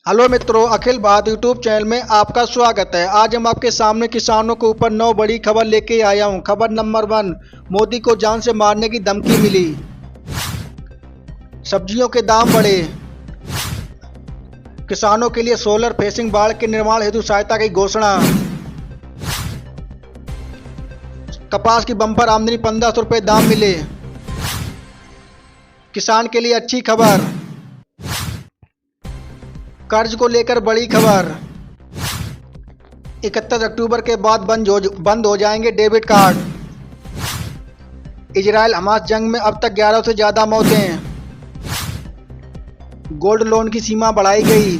Hello मित्रों, अखिल Bharat YouTube channel में आपका स्वागत है। आज हम आपके सामने किसानों के ऊपर 9 बड़ी खबर लेके आया हूं। खबर नंबर 1, मोदी को जान से मारने की धमकी मिली। सब्जियों के दाम बढ़े। किसानों के लिए सोलर फेसिंग बाढ़ के निर्माण हेतु सहायता की घोषणा। कपास की बम्पर आमदनी 1500 रुपये दाम मिले। किसान के लिए अच्छी खबर। कर्ज को लेकर बड़ी खबर। 31 अक्टूबर के बाद बंद हो जाएंगे डेबिट कार्ड। इजराइल हमास जंग में अब तक 11 से ज़्यादा मौतें। गोल्ड लोन की सीमा बढ़ाई गई।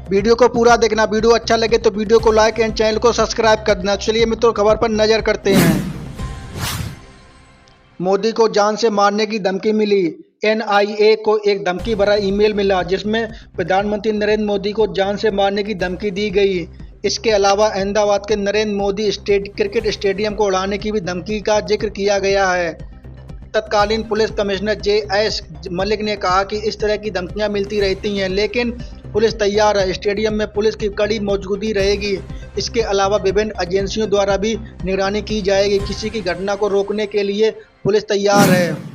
वीडियो को पूरा देखना। वीडियो अच्छा लगे तो वीडियो को लाइक एंड चैनल को सब्सक्राइब कर देना। चलिए मित्रों, खबर पर नजर करते हैं। मोदी को जान से मारने की धमकी मिली। एनआईए को एक धमकी भरा ईमेल मिला जिसमें प्रधानमंत्री नरेंद्र मोदी को जान से मारने की धमकी दी गई। इसके अलावा अहमदाबाद के नरेंद्र मोदी क्रिकेट स्टेडियम को उड़ाने की भी धमकी का जिक्र किया गया है। तत्कालीन पुलिस कमिश्नर जे.एस. मलिक ने कहा कि इस तरह की धमकियां मिलती रहती हैं, लेकिन पुलिस तैयार है। स्टेडियम में पुलिस की कड़ी मौजूदगी रहेगी। इसके अलावा विभिन्न एजेंसियों द्वारा भी निगरानी की जाएगी। किसी की घटना को रोकने के लिए पुलिस तैयार है।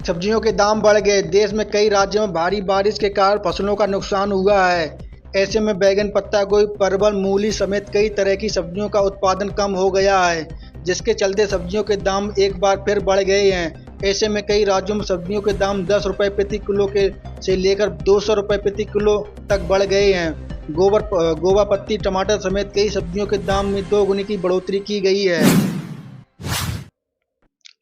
सब्जियों के दाम बढ़ गए। देश में कई राज्यों में भारी बारिश के कारण फसलों का नुकसान हुआ है। ऐसे में बैंगन, पत्ता गोभी, परवल, मूली समेत कई तरह की सब्जियों का उत्पादन कम हो गया है, जिसके चलते सब्जियों के दाम एक बार फिर बढ़ गए हैं। ऐसे में कई राज्यों में सब्जियों के दाम 10 रुपये प्रति किलो के से लेकर 200 रुपये प्रति किलो तक बढ़ गए हैं। गोवा, पत्ती, टमाटर समेत कई सब्जियों के दाम में 2 गुनी की बढ़ोतरी की गई है।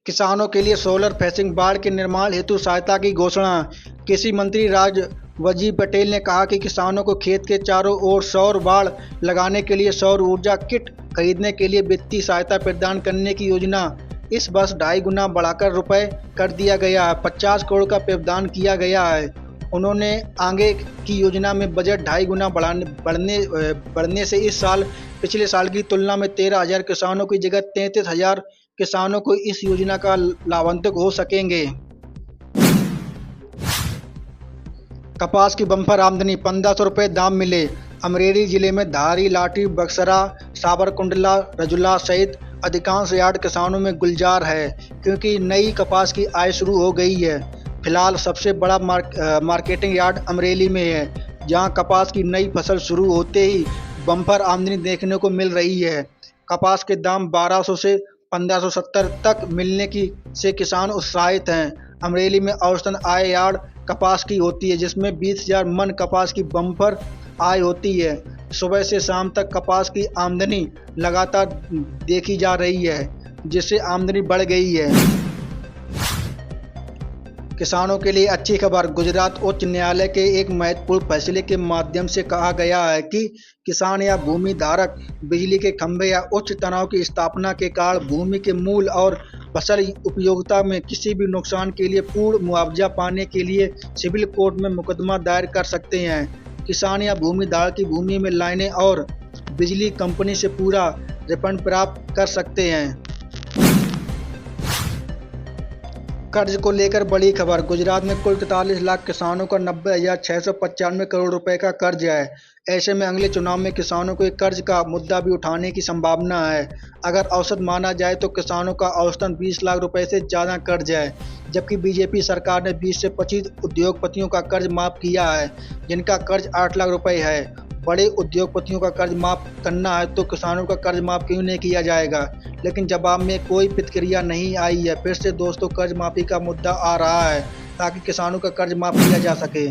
किसानों के लिए सोलर फेंसिंग बाढ़ के निर्माण हेतु सहायता की घोषणा। कृषि मंत्री राजवजीर पटेल ने कहा कि किसानों को खेत के चारों ओर सौर बाड़ लगाने के लिए सौर ऊर्जा किट खरीदने के लिए वित्तीय सहायता प्रदान करने की योजना इस वर्ष 2.5 गुना बढ़ाकर रुपए कर दिया गया है। 50 करोड़ का प्रावधान किया गया है। उन्होंने आगे की योजना में बजट 2.5 गुना बढ़ने से इस साल पिछले साल की तुलना में 13,000 किसानों की जगह 33,000 किसानों को इस योजना का लाभान्वित हो सकेंगे। कपास की बम्पर आमदनी 1500 रुपये दाम मिले। अमरेली जिले में धारी, लाठी, बक्सरा, सावरकुंडला, रजुला सहित अधिकांश यार्ड किसानों में गुलजार है, क्योंकि नई कपास की आय शुरू हो गई है। फिलहाल सबसे बड़ा मार्केटिंग यार्ड अमरेली में है, जहां कपास की नई फसल शुरू होते ही बम्पर आमदनी देखने को मिल रही है। कपास के दाम 1200 से 1570 तक मिलने की से किसान उत्साहित हैं। अमरेली में औसतन आय यार्ड कपास की होती है, जिसमें 20,000 मन कपास की बम्पर आय होती है। सुबह से शाम तक कपास की आमदनी लगातार देखी जा रही है, जिससे आमदनी बढ़ गई है। किसानों के लिए अच्छी खबर। गुजरात उच्च न्यायालय के एक महत्वपूर्ण फैसले के माध्यम से कहा गया है कि किसान या भूमि धारक बिजली के खंभे या उच्च तनाव की स्थापना के कारण भूमि के मूल और फसल उपयोगिता में किसी भी नुकसान के लिए पूर्ण मुआवजा पाने के लिए सिविल कोर्ट में मुकदमा दायर कर सकते हैं। किसान या भूमि धारक की भूमि में लाइनें और बिजली कंपनी से पूरा रिफंड प्राप्त कर सकते हैं। कर्ज को लेकर बड़ी खबर। गुजरात में कुल 43 लाख किसानों का 90,695 करोड़ रुपए का कर्ज है। ऐसे में अगले चुनाव में किसानों को एक कर्ज का मुद्दा भी उठाने की संभावना है। अगर औसत माना जाए तो किसानों का औसतन 20 लाख रुपए से ज़्यादा कर्ज है, जबकि बीजेपी सरकार ने 20 से 25 उद्योगपतियों का कर्ज माफ़ किया है, जिनका कर्ज 8 लाख रुपए है। बड़े उद्योगपतियों का कर्ज माफ़ करना है तो किसानों का कर्ज माफ़ क्यों नहीं किया जाएगा, लेकिन जवाब में कोई प्रतिक्रिया नहीं आई है। फिर से दोस्तों कर्ज माफ़ी का मुद्दा आ रहा है ताकि किसानों का कर्ज माफ़ किया जा सके।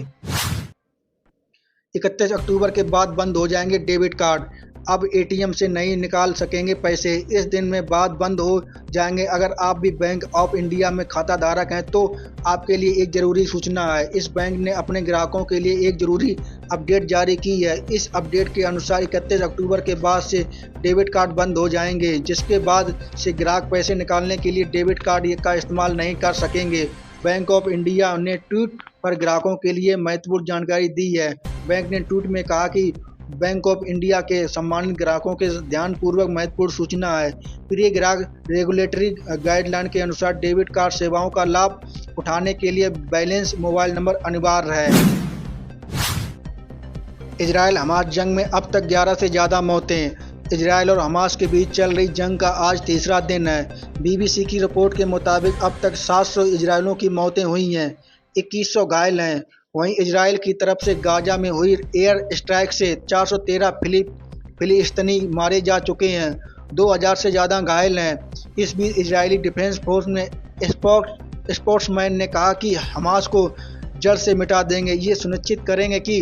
31 अक्टूबर के बाद बंद हो जाएंगे डेबिट कार्ड। अब एटीएम से नहीं निकाल सकेंगे पैसे। इस दिन में बाद बंद हो जाएंगे। अगर आप भी बैंक ऑफ इंडिया में खाता धारक हैं तो आपके लिए एक ज़रूरी सूचना है। इस बैंक ने अपने ग्राहकों के लिए एक ज़रूरी अपडेट जारी की है। इस अपडेट के अनुसार 31 अक्टूबर के बाद से डेबिट कार्ड बंद हो जाएंगे, जिसके बाद से ग्राहक पैसे निकालने के लिए डेबिट कार्ड का इस्तेमाल नहीं कर सकेंगे। बैंक ऑफ इंडिया ने ट्वीट पर ग्राहकों के लिए महत्वपूर्ण जानकारी दी है। बैंक ने ट्वीट में कहा कि बैंक ऑफ इंडिया के सम्मानित ग्राहकों के ध्यानपूर्वक महत्वपूर्ण सूचना है। प्रिय ग्राहक, रेगुलेटरी गाइडलाइन के अनुसार डेबिट कार्ड सेवाओं का लाभ उठाने के लिए बैलेंस मोबाइल नंबर अनिवार्य है। इजराइल हमास जंग में अब तक 11 से ज़्यादा मौतें। इजराइल और हमास के बीच चल रही जंग का आज तीसरा दिन है। बीबीसी की रिपोर्ट के मुताबिक अब तक 700 इजरायलियों की मौतें हुई हैं, 2100 घायल हैं। वहीं इजराइल की तरफ से गाजा में हुई एयर स्ट्राइक से 413 फिलिस्तीनी मारे जा चुके हैं, 2000 से ज़्यादा घायल हैं। इस बीच इजरायली डिफेंस फोर्स ने स्पोक्समैन ने कहा कि हमास को जड़ से मिटा देंगे, ये सुनिश्चित करेंगे कि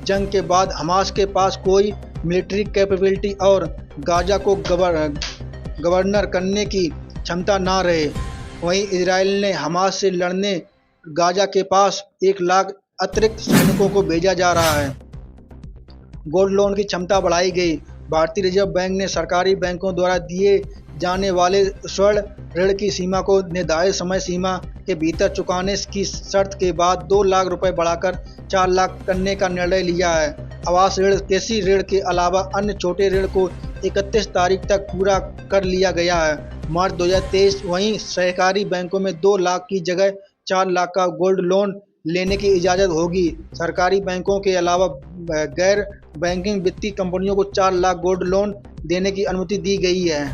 जंग के बाद हमास के पास कोई मिलिट्री कैपेबिलिटी और गाजा को गवर्नर करने की क्षमता ना रहे। वहीं इजराइल ने हमास से लड़ने गाजा के पास 1 लाख अतिरिक्त सैनिकों को भेजा जा रहा है। गोल्ड लोन की क्षमता बढ़ाई गई। भारतीय रिजर्व बैंक ने सरकारी बैंकों द्वारा दिए जाने वाले स्वर्ण ऋण की सीमा को निर्धारित समय सीमा के भीतर चुकाने की शर्त के बाद 2 लाख रुपए बढ़ाकर 4 लाख करने का निर्णय लिया है। आवास ऋण, कृषि ऋण के अलावा अन्य छोटे ऋण को 31 तारीख तक पूरा कर लिया गया है। मार्च 2023। वहीं सहकारी बैंकों में 2 लाख की जगह 4 लाख का गोल्ड लोन लेने की इजाज़त होगी। सरकारी बैंकों के अलावा गैर बैंकिंग वित्तीय कंपनियों को 4 लाख गोल्ड लोन देने की अनुमति दी गई है।